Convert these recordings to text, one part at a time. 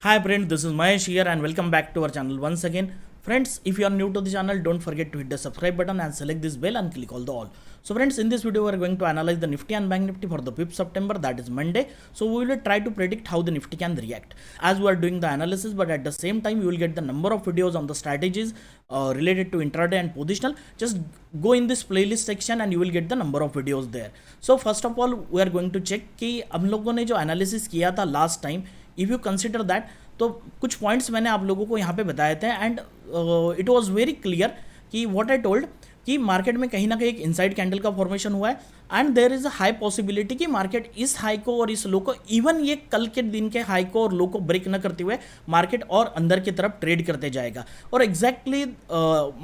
Hi friend, this is Mahesh here and welcome back to our channel once again. Friends, if you are new to the channel, don't forget to hit the subscribe button and select this bell and click all the all. So friends, in this video we are going to analyze the Nifty and Bank Nifty for the 5th September, that is Monday. So we will try to predict how the Nifty can react as we are doing the analysis, but at the same time you will get the number of videos on the strategies related to intraday and positional. Just go in this playlist section and you will get the number of videos there. So first of all we are going to check कि हम लोगों ने जो analysis किया था last time, if you consider that, तो कुछ points मैंने आप लोगों को यहाँ पे बताए थे and it was very clear कि व्हाट आई टोल्ड कि मार्केट में कहीं ना कहीं एक इनसाइड कैंडल का फॉर्मेशन हुआ है and there is a high possibility कि मार्केट इस हाई को और इस लो को, इवन ये कल के दिन के हाई को और लो को ब्रेक न करते हुए मार्केट और अंदर की तरफ ट्रेड करते जाएगा. और एग्जैक्टली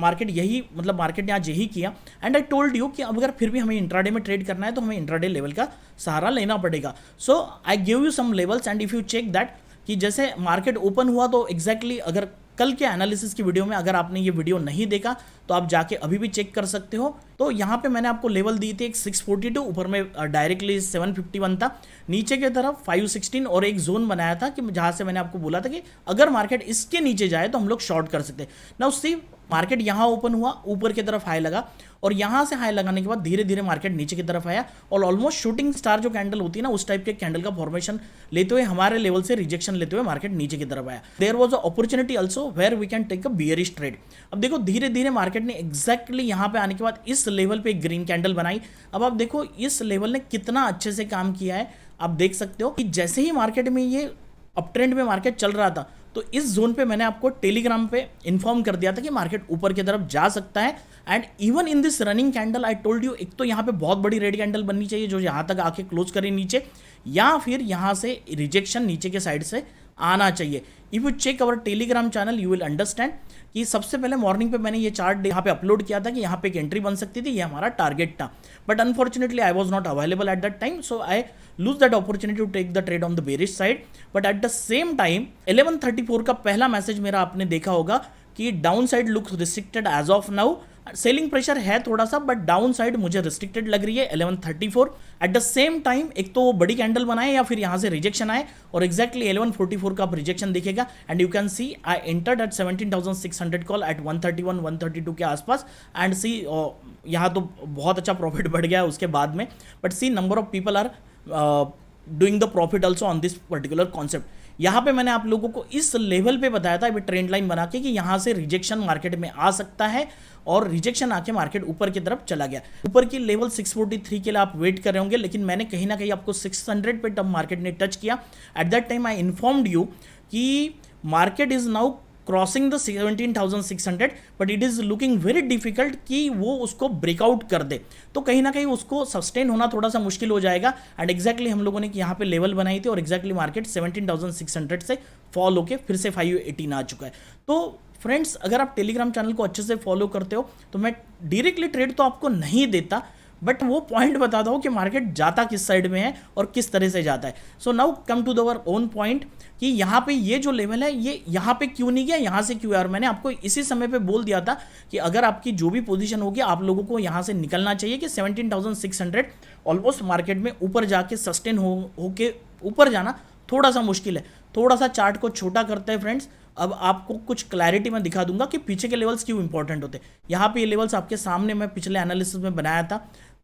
मार्केट यही, मतलब मार्केट ने आज यही किया एंड आई टोल्ड यू कि अगर फिर भी हमें इंट्राडे में ट्रेड करना है तो हमें इंट्राडे लेवल का सहारा लेना पड़ेगा. So I give you some levels and if you check that कि जैसे मार्केट ओपन हुआ तो एग्जैक्टली अगर कल के एनालिसिस की वीडियो में अगर आपने ये वीडियो नहीं देखा तो आप जाके अभी भी चेक कर सकते हो. तो यहाँ पे मैंने आपको लेवल दी थी एक 642, ऊपर में डायरेक्टली 751 था, नीचे की तरफ 516 और एक जोन बनाया था कि जहाँ से मैंने आपको बोला था कि अगर मार्केट इसके नीचे जाए तो हम लोग शॉर्ट कर सकते हैं. नाउ सी, मार्केट यहाँ ओपन हुआ, ऊपर की तरफ हाई लगा और यहाँ से हाई लगाने के बाद धीरे धीरे मार्केट नीचे की तरफ आया और ऑलमोस्ट शूटिंग स्टार जो कैंडल होती है ना, उस टाइप के कैंडल का फॉर्मेशन लेते हुए हमारे लेवल से रिजेक्शन लेते हुए मार्केट नीचे की तरफ आया. There was a opportunity also where we can take a bearish trade. अब देखो धीरे धीरे मार्केट ने एग्जैक्टली यहाँ पे आने के बाद इस लेवल पे एक ग्रीन कैंडल बनाई. अब आप देखो इस लेवल ने कितना अच्छे से काम किया है. आप देख सकते हो कि जैसे ही मार्केट में ये अप ट्रेंड में मार्केट चल रहा था तो इस जोन पे मैंने आपको टेलीग्राम पे इन्फॉर्म कर दिया था कि मार्केट ऊपर की तरफ जा सकता है. And even in this running candle I told you, एक तो यहाँ पे बहुत बड़ी रेड कैंडल बननी चाहिए जो यहाँ तक आके क्लोज करे नीचे, या फिर यहाँ से रिजेक्शन नीचे के साइड से आना चाहिए. If you check our Telegram channel you will understand कि सबसे पहले मॉर्निंग पे मैंने ये चार्ट यहाँ पे अपलोड किया था कि यहाँ पे एक एंट्री बन सकती थी, ये हमारा टारगेट था. But unfortunately I was not available at that time, so I lose that opportunity to take the trade on the bearish side. But at the same time 11:34 का पहला मैसेज मेरा आपने देखा होगा कि down side looks restricted as of now. Selling pressure है थोड़ा सा बट डाउन साइड मुझे रिस्ट्रिक्टेड लग रही है 11:34. एट द सेम टाइम एक तो वो बड़ी कैंडल बनाए या फिर यहाँ से रिजेक्शन आए और एक्जैक्टली 11:44 का आप रिजेक्शन दिखेगा and you can see I entered at 17,600 call at 131 132 के आसपास एंड सी यहाँ तो बहुत अच्छा प्रॉफिट बढ़ गया है उसके बाद में. But see number of people are doing the profit also on this particular concept. यहाँ पे मैंने आप लोगों को इस लेवल पे बताया था अभी ट्रेंड लाइन बना के कि यहाँ से रिजेक्शन मार्केट में आ सकता है और रिजेक्शन आके मार्केट ऊपर की तरफ चला गया. ऊपर की लेवल 643 के लिए आप वेट कर रहे होंगे, लेकिन मैंने कहीं ना कहीं आपको 600 पे तब मार्केट ने टच किया. At that time I informed you कि market is now crossing the 17,600 but it is looking very difficult कि वो उसको ब्रेकआउट कर दे. तो कहीं ना कहीं उसको सस्टेन होना थोड़ा सा मुश्किल हो जाएगा. एंड एक्जैक्टली हम लोगों ने यहाँ पे लेवल बनाई थी और एक्जैक्टली मार्केट 17,600 से फॉल होके फिर से 518 आ चुका है. तो फ्रेंड्स, अगर आप टेलीग्राम चैनल को अच्छे से फॉलो करते हो तो मैं डायरेक्टली ट्रेड तो आपको नहीं देता बट वो पॉइंट बताता हूँ कि मार्केट जाता किस साइड में है और किस तरह से जाता है. सो नाउ कम टू दवर ओन पॉइंट कि यहाँ पे ये जो लेवल है ये यहाँ पे क्यों नहीं गया, यहाँ से क्यों यार. मैंने आपको इसी समय पे बोल दिया था कि अगर आपकी जो भी पोजीशन होगी आप लोगों को यहाँ से निकलना चाहिए कि 17,600 ऑलमोस्ट मार्केट में ऊपर जाके सस्टेन होके ऊपर जाना थोड़ा सा मुश्किल है. थोड़ा सा चार्ट को छोटा करते हैं फ्रेंड्स. अब आपको कुछ क्लैरिटी मैं दिखा दूंगा कि पीछे के लेवल्स क्यों इंपॉर्टेंट होते हैं. यहाँ पे ये लेवल्स आपके सामने मैं पिछले एनालिसिस में बनाया था.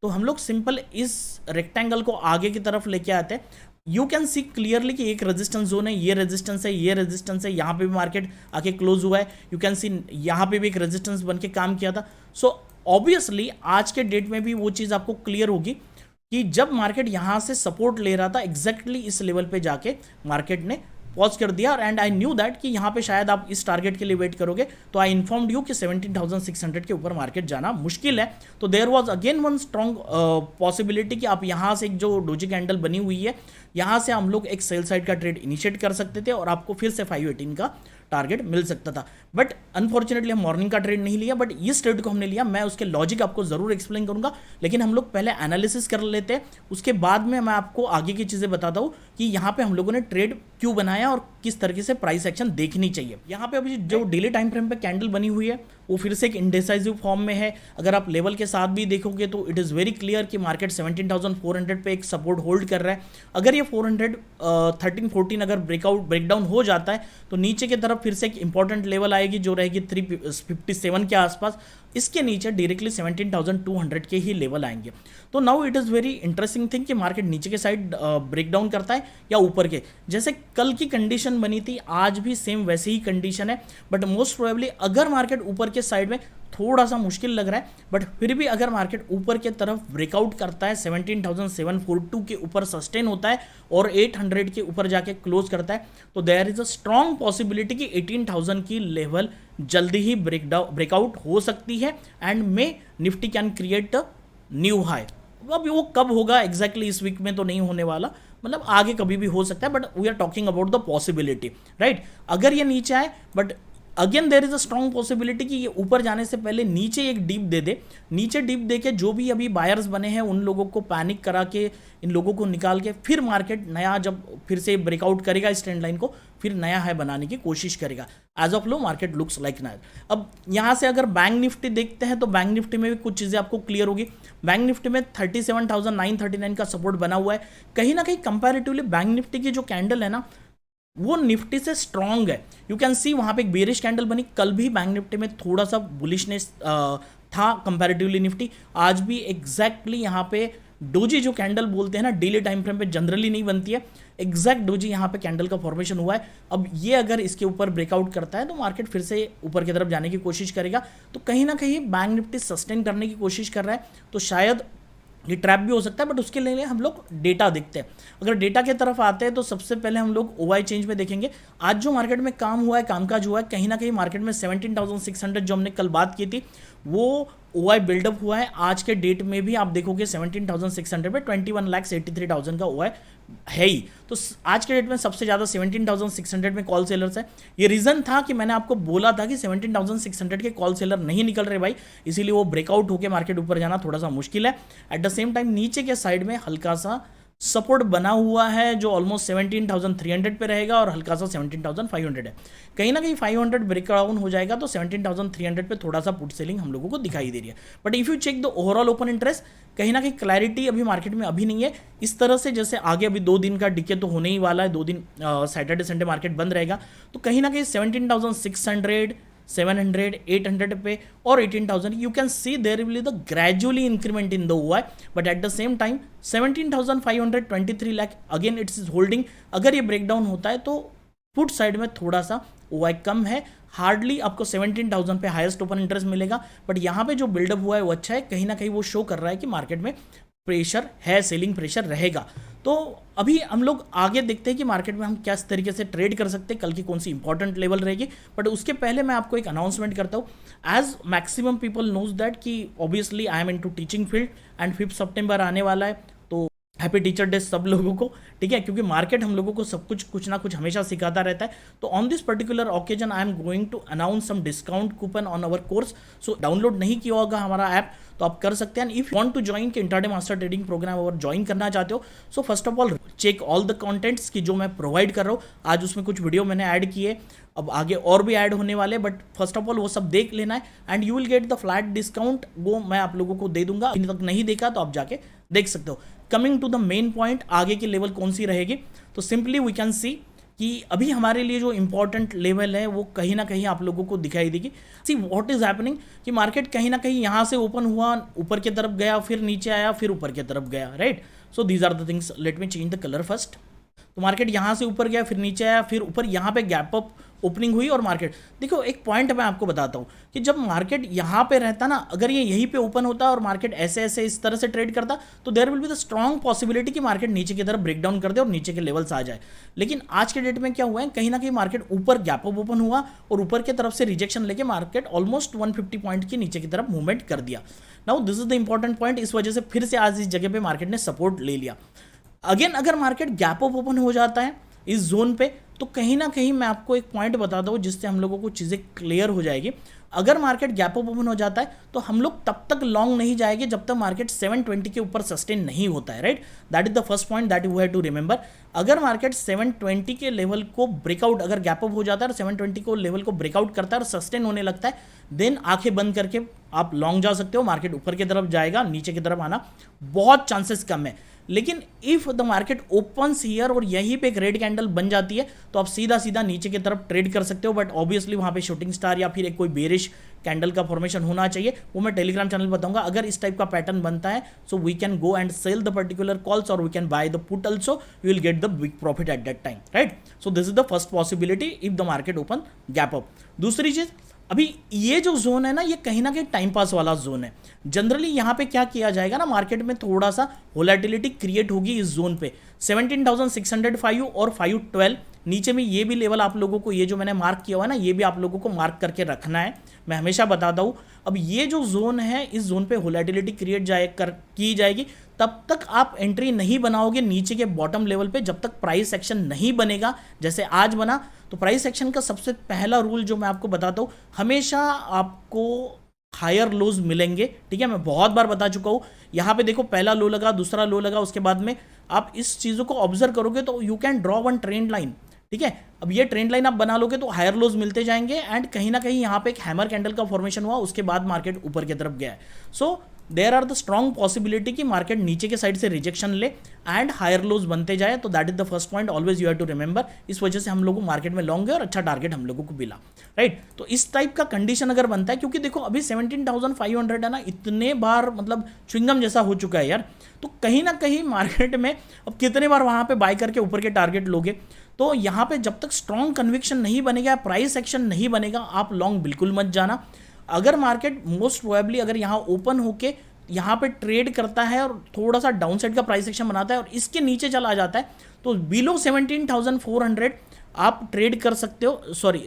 तो हम लोग सिंपल इस रेक्टेंगल को आगे की तरफ लेके आते हैं. यू कैन सी क्लियरली कि एक रेजिस्टेंस जोन है, ये रेजिस्टेंस है, ये रेजिस्टेंस है, यहाँ पे भी मार्केट आके क्लोज हुआ है. यू कैन सी यहाँ पे भी एक रेजिस्टेंस बन के काम किया था. सो ऑब्वियसली आज के डेट में भी वो चीज़ आपको क्लियर होगी कि जब मार्केट यहाँ से सपोर्ट ले रहा था एग्जैक्टली इस लेवल पे जाके मार्केट ने पॉज कर दिया. एंड आई न्यू दैट कि यहाँ पे शायद आप इस टारगेट के लिए वेट करोगे, तो आई इन्फॉर्म्ड यू कि 17,600 के ऊपर मार्केट जाना मुश्किल है. तो there was again one strong possibility कि आप यहाँ से एक जो डोजी कैंडल बनी हुई है यहाँ से हम लोग एक सेल साइड का ट्रेड इनिशिएट कर सकते थे और आपको फिर से 518 का टारगेट मिल सकता था. बट अनफॉर्चुनेटली हम मॉर्निंग का ट्रेड नहीं लिया, बट इस ट्रेड को हमने लिया. मैं उसके लॉजिक आपको जरूर एक्सप्लेन करूंगा, लेकिन हम लोग पहले एनालिसिस कर लेते हैं, उसके बाद में मैं आपको आगे की चीज़ें बताता हूँ कि यहाँ पे हम लोगों ने ट्रेड क्यों बनाया और किस तरीके से प्राइस एक्शन देखनी चाहिए। यहाँ पे अभी जो डेली टाइम फ्रेम पे कैंडल बनी हुई है वो फिर से एक इंडिसाइसिव फॉर्म में है। अगर आप लेवल के साथ भी देखोगे तो इट इज़ वेरी क्लियर कि मार्केट 17,400 पे एक सपोर्ट होल्ड कर रहा है। अगर ये 413-14 अगर ब्रेकडाउन हो जाता है तो नीचे की तरफ फिर से एक इंपॉर्टेंट लेवल आएगी जो रहेगी 357 के आसपास। इसके नीचे डायरेक्टली 17,200 के ही लेवल आएंगे। तो now it is very interesting thing कि मार्केट नीचे के साइड ब्रेकडाउन करता है या ऊपर के। जैसे कल की कंडीशन बनी थी आज भी सेम वैसे ही कंडीशन है, बट मोस्ट प्रोबेबली अगर मार्केट ऊपर के साइड में थोड़ा सा मुश्किल लग रहा है, बट फिर भी अगर मार्केट ऊपर के तरफ ब्रेकआउट करता है 17,742 के ऊपर सस्टेन होता है और 800 के ऊपर जाके क्लोज करता है तो there is a strong possibility कि 18,000 की लेवल जल्दी ही ब्रेकआउट हो सकती है and may Nifty can create a new high. अब वो कब होगा एग्जैक्टली इस वीक में तो नहीं होने वाला, मतलब आगे कभी भी हो सकता है, but we are talking about the possibility, right. अगर ये नीचे आए but again there is a strong possibility कि ये ऊपर जाने से पहले नीचे एक डीप दे दे। नीचे डीप दे के जो भी अभी बायर्स बने हैं उन लोगों को पैनिक करा के इन लोगों को निकाल के फिर मार्केट नया जब फिर से ब्रेकआउट करेगा इस ट्रेंड लाइन को फिर नया हाई बनाने की कोशिश करेगा। As of low market looks like now. अब यहाँ से अगर बैंक निफ्टी देखते हैं तो बैंक निफ्टी में भी कुछ चीज़ें आपको क्लियर होगी। बैंक निफ्टी में 37,939 का सपोर्ट बना हुआ है। कहीं ना कहीं कंपैरेटिवली बैंक निफ्टी की जो कैंडल है ना वो निफ्टी से स्ट्रांग है। यू कैन सी वहां पे एक बेरिश कैंडल बनी। कल भी बैंक निफ्टी में थोड़ा सा बुलिशनेस था कंपैरेटिवली निफ्टी। आज भी एग्जैक्टली यहाँ पे डोजी जो कैंडल बोलते हैं ना डेली टाइम फ्रेम पे जनरली नहीं बनती है, एग्जैक्ट डोजी यहाँ पे कैंडल का फॉर्मेशन हुआ है। अब ये अगर इसके ऊपर ब्रेकआउट करता है तो मार्केट फिर से ऊपर की तरफ जाने की कोशिश करेगा। तो कहीं ना कहीं बैंक निफ्टी सस्टेन करने की कोशिश कर रहा है, तो शायद ये ट्रैप भी हो सकता है, बट उसके लिए हम लोग डेटा देखते हैं। अगर डेटा की तरफ आते हैं तो सबसे पहले हम लोग ओवाई चेंज में देखेंगे। आज जो मार्केट में काम हुआ है, कामकाज हुआ है, कहीं ना कहीं मार्केट में 17,600 जो हमने कल बात की थी वो ओवाई बिल्डअप हुआ है। आज के डेट में भी आप देखोगे 17,600 पे 21,83,000 का ओवाई है ही। तो आज के डेट में सबसे ज़्यादा 17,600 में कॉल सेलर्स है। ये रीज़न था कि मैंने आपको बोला था कि 17,600 के कॉल सेलर नहीं निकल रहे भाई, इसीलिए वो ब्रेकआउट होकर मार्केट ऊपर जाना थोड़ा सा मुश्किल है। एट द सेम टाइम नीचे के साइड में हल्का सा सपोर्ट बना हुआ है जो ऑलमोस्ट 17,300 पे रहेगा और हल्का सा 17,500 है। कहीं ना कहीं 500 ब्रेकडाउन हो जाएगा तो 17,300 पे थोड़ा सा पुट सेलिंग हम लोगों को दिखाई दे रही है। But if you check the overall open interest, कहीं ना कहीं क्लैरिटी अभी मार्केट में अभी नहीं है। इस तरह से जैसे आगे अभी 2 दिन का डिके तो होने ही वाला है, 2 दिन सैटरडे संडे मार्केट बंद रहेगा, तो कहीं ना कहीं 17,600 700 800 पे और 18,000 you can see there will be the gradually increment in the OI, but at the same time 17,523 lakh again it is holding। अगर ये ब्रेकडाउन होता है तो पुट साइड में थोड़ा सा OI कम है, हार्डली आपको 17,000 पे हाईएस्ट ओपन इंटरेस्ट मिलेगा, बट यहाँ पे जो बिल्डअप हुआ है वो अच्छा है। कहीं ना कहीं वो शो कर रहा है कि मार्केट में प्रेशर है, सेलिंग प्रेशर रहेगा। तो अभी हम लोग आगे देखते हैं कि मार्केट में हम किस तरीके से ट्रेड कर सकते हैं, कल की कौन सी इंपॉर्टेंट लेवल रहेगी। बट उसके पहले मैं आपको एक अनाउंसमेंट करता हूँ। As maximum people knows that कि obviously I am into teaching field and 5 सितंबर आने वाला है, तो हैप्पी टीचर डे सब लोगों को, ठीक है, क्योंकि मार्केट हम लोगों को सब कुछ ना कुछ हमेशा सिखाता रहता है। तो on this particular occasion I am going to announce some discount coupon on our course. So download नहीं किया होगा हमारा ऐप तो आप कर सकते हैं। इफ वांट टू ज्वाइन के इंट्राडे मास्टर ट्रेडिंग प्रोग्राम अगर ज्वाइन करना चाहते हो, so first of all check all the contents की जो मैं प्रोवाइड कर रहा हूँ। आज उसमें कुछ वीडियो मैंने ऐड किए, अब आगे और भी ऐड होने वाले, बट फर्स्ट ऑफ ऑल वो सब देख लेना है and you will get the flat discount. वो मैं आप लोगों को दे दूंगा, अभी तक नहीं देखा तो आप जाके देख सकते हो। Coming to the main point, आगे की लेवल कौन सी रहेगी, तो सिंपली वी कैन सी कि अभी हमारे लिए जो इंपॉर्टेंट लेवल है वो कहीं ना कहीं आप लोगों को दिखाई देगी। सी व्हाट इज हैपनिंग कि मार्केट कहीं ना कहीं यहाँ से ओपन हुआ, ऊपर की तरफ गया, फिर नीचे आया, फिर ऊपर की तरफ गया, right. So these are the things. Let me change the colour first. तो मार्केट यहाँ से ऊपर गया, फिर नीचे आया, फिर ऊपर यहाँ पे गैप अप ओपनिंग हुई और मार्केट देखो। एक पॉइंट मैं आपको बताता हूँ कि जब मार्केट यहाँ पे रहता ना, अगर ये यहीं पे ओपन होता और मार्केट ऐसे ऐसे इस तरह से ट्रेड करता तो there will be the strong possibility कि मार्केट नीचे की तरफ ब्रेकडाउन कर दे और नीचे के लेवल्स आ जाए। लेकिन आज के डेट में क्या हुआ है, कहीं ना कहीं मार्केट ऊपर गैप अप ओपन हुआ और ऊपर की तरफ से रिजेक्शन लेके मार्केट ऑलमोस्ट 150 पॉइंट की नीचे की तरफ मूवमेंट कर दिया। Now this is the important point. इस वजह से फिर से आज इस जगह पे मार्केट ने सपोर्ट ले लिया। अगेन अगर मार्केट गैप अप ओपन हो जाता है इस जोन पे तो कहीं ना कहीं मैं आपको एक पॉइंट बताता हूँ जिससे हम लोगों को चीज़ें क्लियर हो जाएगी। अगर मार्केट गैप अप ओपन हो जाता है तो हम लोग तब तक लॉन्ग नहीं जाएंगे जब तक मार्केट 720 के ऊपर सस्टेन नहीं होता है, right. That is the first point that you have to remember. अगर मार्केट 720 के लेवल को ब्रेकआउट, अगर गैप अप हो जाता है और 720 को लेवल को ब्रेकआउट करता है और सस्टेन होने लगता है, देन आंखें बंद करके आप लॉन्ग जा सकते हो। मार्केट ऊपर की तरफ जाएगा, नीचे की तरफ आना बहुत चांसेस कम है। लेकिन if the market opens here और यहीं पे एक रेड कैंडल बन जाती है तो आप सीधा सीधा नीचे की तरफ ट्रेड कर सकते हो। बट ऑब्वियसली वहां पे शूटिंग स्टार या फिर एक कोई बेरिश कैंडल का फॉर्मेशन होना चाहिए, वो मैं टेलीग्राम चैनल बताऊंगा। अगर इस टाइप का पैटर्न बनता है so we can go and sell the particular calls और we can buy the put also, you will get the big profit at that time, right. So this is the first possibility if the market open gap up. दूसरी चीज, अभी ये जो zone है ना, ये कहीं ना कहीं टाइम पास वाला जोन है। जनरली यहाँ पे क्या किया जाएगा ना, मार्केट में थोड़ा सा वोलेटिलिटी क्रिएट होगी इस जोन पे 17,605 और 512। नीचे में ये भी लेवल आप लोगों को, ये जो मैंने मार्क किया हुआ है ना, ये भी आप लोगों को मार्क करके रखना है। मैं हमेशा बताता हूँ, अब ये जो जोन है, इस जोन पे वोलेटिलिटी क्रिएट की जाएगी। तब तक आप एंट्री नहीं बनाओगे नीचे के बॉटम लेवल पे, जब तक प्राइस एक्शन नहीं बनेगा। जैसे आज बना, तो प्राइस एक्शन का सबसे पहला रूल जो मैं आपको बताता हूँ, हमेशा आपको हायर लोज मिलेंगे, ठीक है। मैं बहुत बार बता चुका हूँ। यहाँ पे देखो, पहला लो लगा, दूसरा लो लगा, उसके बाद में आप इस चीज़ों को ऑब्जर्व करोगे तो you can draw one trend line, ठीक है। अब ये ट्रेंड लाइन आप बना लोगे तो हायर लोज मिलते जाएंगे एंड कहीं ना कहीं यहाँ पे एक हैमर कैंडल का फॉर्मेशन हुआ, उसके बाद मार्केट ऊपर की तरफ गया है। So there are the strong possibility कि मार्केट नीचे के साइड से रिजेक्शन ले एंड हायर लोज बनते जाए। तो that is the first point, always you have to remember. इस वजह से हम लोग को मार्केट में लॉन्ग है और अच्छा टारगेट हम लोगों को मिला, राइट। तो इस टाइप का कंडीशन अगर बनता है, क्योंकि देखो अभी 17,500 है ना, इतने बार मतलब च्युइंगम जैसा हो चुका है यार। तो कहीं ना कहीं मार्केट में अब कितने बार वहां पे बाय करके ऊपर के टारगेट लोगे। तो यहाँ पे जब तक स्ट्रॉन्ग कन्विक्शन नहीं बनेगा, प्राइस एक्शन नहीं बनेगा, आप लॉन्ग बिल्कुल मत जाना। अगर मार्केट मोस्ट प्रोबेबली अगर यहाँ ओपन होके यहाँ पे ट्रेड करता है और थोड़ा सा डाउन साइड का प्राइस एक्शन बनाता है और इसके नीचे चला जाता है, तो बिलो 17,400 आप ट्रेड कर सकते हो। सॉरी,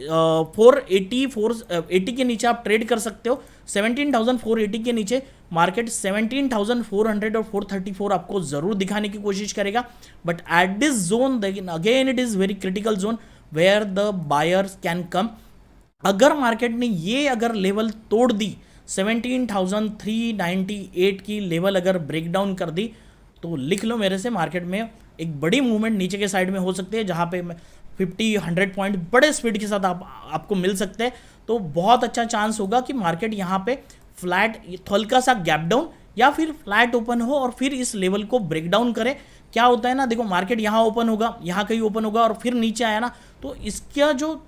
480 के नीचे आप ट्रेड कर सकते हो। 17,480 के नीचे मार्केट 17,400 और 434 आपको जरूर दिखाने की कोशिश करेगा। But at this zone again it is very critical zone where the buyers can come. अगर मार्केट ने ये अगर लेवल तोड़ दी, 17,398 की लेवल अगर ब्रेक डाउन कर दी, तो लिख लो मेरे से, मार्केट में एक बड़ी मूवमेंट नीचे के साइड में हो सकती है, जहां पे 50-100 पॉइंट बड़े स्पीड के साथ आपको मिल सकते हैं। तो बहुत अच्छा चांस होगा कि मार्केट यहाँ पे फ्लैट, हल्का सा गैप डाउन या फिर फ्लैट ओपन हो और फिर इस लेवल को ब्रेक डाउन करे। क्या होता है ना, देखो मार्केट यहाँ ओपन होगा, यहाँ कहीं ओपन होगा और फिर नीचे आया ना, तो इसका जो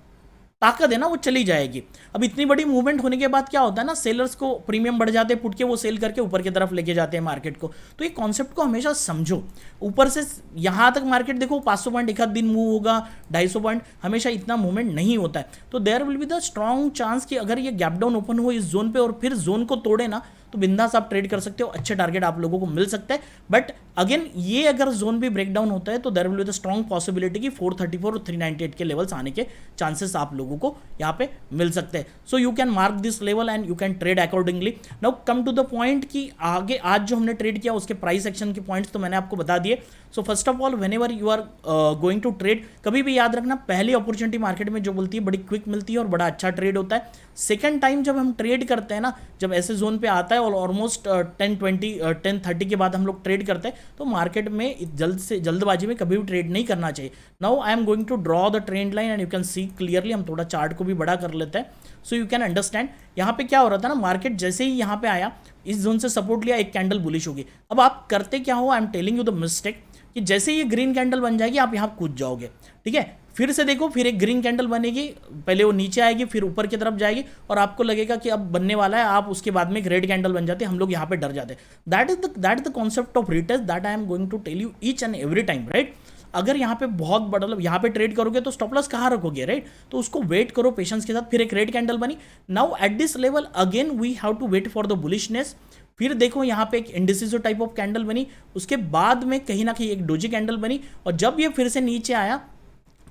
ताकत है ना वो चली जाएगी। अब इतनी बड़ी मूवमेंट होने के बाद क्या होता है ना, सेलर्स को प्रीमियम बढ़ जाते हैं, पुट के वो सेल करके ऊपर की तरफ लेके जाते हैं मार्केट को। तो ये कॉन्सेप्ट को हमेशा समझो। ऊपर से यहाँ तक मार्केट देखो 500 पॉइंट एक आध दिन मूव होगा, 250 पॉइंट, हमेशा इतना मूवमेंट नहीं होता है। तो there will be the strong chance कि अगर ये गैप डाउन ओपन हो इस जोन पे और फिर जोन को तोड़े ना, तो बिंदास आप ट्रेड कर सकते हो, अच्छे टारगेट आप लोगों को मिल सकते हैं। बट अगेन ये अगर जोन भी ब्रेक डाउन होता है तो there will be the strong possibility कि 434 और 398 के लेवल्स आने के चांसेस आप लोगों को यहाँ पे मिल सकते हैं। So you can mark this level and you can trade accordingly. Now come to the point कि आगे आज जो हमने ट्रेड किया उसके प्राइस एक्शन के पॉइंट्स तो मैंने आपको बता दिए। So first of all, whenever you are going to trade, कभी भी याद रखना, पहली अपॉर्चुनिटी मार्केट में जो बोलती है बड़ी क्विक मिलती है और बड़ा अच्छा ट्रेड होता है। सेकंड टाइम जब हम ट्रेड करते हैं ना, जब ऐसे जोन पे आता है और ऑलमोस्ट 10-30 के बाद हम लोग ट्रेड करते हैं, तो मार्केट में जल्दबाजी में कभी भी ट्रेड नहीं करना चाहिए। Now I am going to draw the trend line and you can see clearly. हम थोड़ा चार्ट को भी बड़ा कर लेते हैं सो यू कैन अंडरस्टैंड। यहाँ पे क्या हो रहा था ना, मार्केट जैसे ही यहाँ पे आया, इस जोन से सपोर्ट लिया, एक कैंडल बुलिश होगी। अब आप करते क्या हो, I am telling you the mistake, कि जैसे ये ग्रीन कैंडल बन जाएगी आप यहाँ कूद जाओगे, ठीक है। फिर से देखो, फिर एक ग्रीन कैंडल बनेगी, पहले वो नीचे आएगी, फिर ऊपर की तरफ जाएगी और आपको लगेगा कि अब बनने वाला है, आप उसके बाद में एक रेड कैंडल बन जाती है, हम लोग यहाँ पे डर जाते हैं। That is the concept of retest that I am going to tell you each and every time, right. अगर यहाँ पे बहुत बड़ा, मतलब यहाँ पे ट्रेड करोगे तो स्टॉप लॉस कहाँ रखोगे, राइट। तो उसको वेट करो पेशेंस के साथ। फिर एक रेड कैंडल बनी, now at this level again we have to wait for the bullishness. फिर देखो यहाँ पे एक इंडिसिसिव टाइप ऑफ कैंडल बनी, उसके बाद में कहीं ना कहीं एक डोजी कैंडल बनी, और जब ये फिर से नीचे आया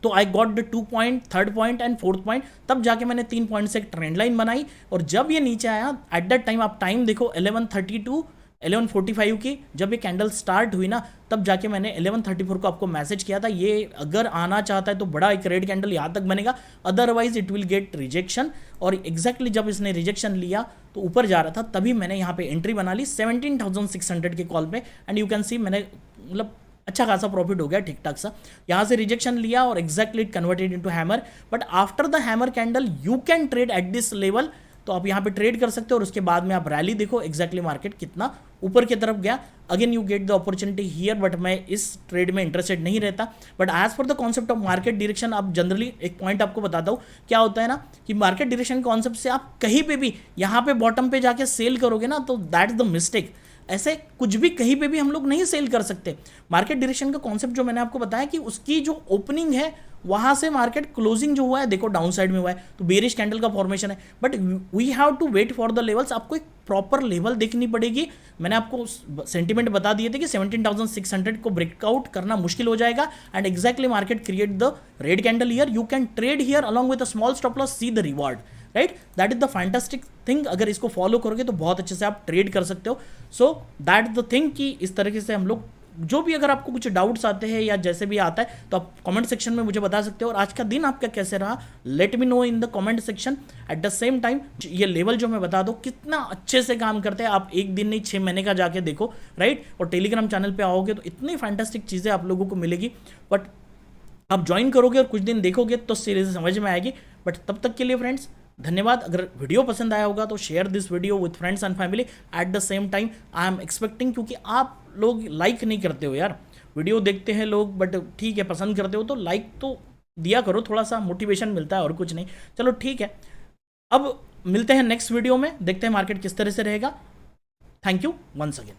तो I got the 2 point, 3rd point and 4th point. तब जाके मैंने 3 पॉइंट से एक ट्रेंड लाइन बनाई, और जब ये नीचे आया एट दैट टाइम, आप टाइम देखो 11:32 11:45 की जब ये कैंडल स्टार्ट हुई ना, तब जाके मैंने 11:34 को आपको मैसेज किया था, ये अगर आना चाहता है तो बड़ा एक रेड कैंडल यहाँ तक बनेगा, otherwise it will get rejection. और एग्जैक्टली जब इसने रिजेक्शन लिया तो ऊपर जा रहा था, तभी मैंने यहाँ पे एंट्री बना ली 17,600 के कॉल पे। एंड यू कैन सी मैंने मतलब अच्छा खासा प्रॉफिट हो गया ठीक ठाक सा। यहाँ से रिजेक्शन लिया और exactly it converted into hammer, but after the hammer candle you can trade at this level. तो आप यहाँ पे ट्रेड कर सकते हो और उसके बाद में आप रैली देखो एग्जैक्टली मार्केट कितना ऊपर की तरफ गया। Again you get the opportunity here, but मैं इस ट्रेड में इंटरेस्टेड नहीं रहता। But as per the concept of market direction, आप जनरली एक पॉइंट आपको बताता हूँ क्या होता है ना, कि मार्केट डायरेक्शन कॉन्सेप्ट से आप कहीं पे भी यहाँ पे बॉटम पे जाके सेल करोगे ना, तो दैट इज द मिस्टेक। ऐसे कुछ भी कहीं पे भी हम लोग नहीं सेल कर सकते। मार्केट डायरेक्शन का कॉन्सेप्ट जो मैंने आपको बताया कि उसकी जो ओपनिंग है वहां से मार्केट क्लोजिंग जो हुआ है, देखो डाउन साइड में हुआ है तो बेरिश कैंडल का फॉर्मेशन है, but we have to wait for the levels. आपको एक प्रॉपर लेवल देखनी पड़ेगी। मैंने आपको सेंटीमेंट बता दिए थे कि 17,600 को ब्रेकआउट करना मुश्किल हो जाएगा, and exactly market create the red candle here, you can trade here along with a small stop loss, see the reward, right. That is the fantastic thing. अगर इसको फॉलो करोगे तो बहुत अच्छे से आप ट्रेड कर सकते हो। सो दैट द थिंग कि इस तरीके से हम लोग, जो भी अगर आपको कुछ डाउट्स आते हैं या जैसे भी आता है तो आप कमेंट सेक्शन में मुझे बता सकते हो। और आज का दिन आपका कैसे रहा, let me know in the comment section. Eight the same time ये लेवल जो मैं बता दूं कितना अच्छे से काम करते हैं, आप एक दिन नहीं 6 महीने का जाके देखो, राइट। और टेलीग्राम चैनल पे आओगे तो इतनी फैंटास्टिक चीज़ें आप लोगों को मिलेगी, बट आप ज्वाइन करोगे और कुछ दिन देखोगे तो सीरीज समझ में आएगी। बट तब तक के लिए फ्रेंड्स धन्यवाद। अगर वीडियो पसंद आया होगा तो share this video with friends and family. Eight the same time I am expecting, क्योंकि आप लोग लाइक नहीं करते हो यार, वीडियो देखते हैं लोग बट ठीक है पसंद करते हो तो लाइक तो दिया करो, थोड़ा सा मोटिवेशन मिलता है और कुछ नहीं। चलो ठीक है, अब मिलते हैं नेक्स्ट वीडियो में, देखते हैं मार्केट किस तरह से रहेगा। Thank you once again.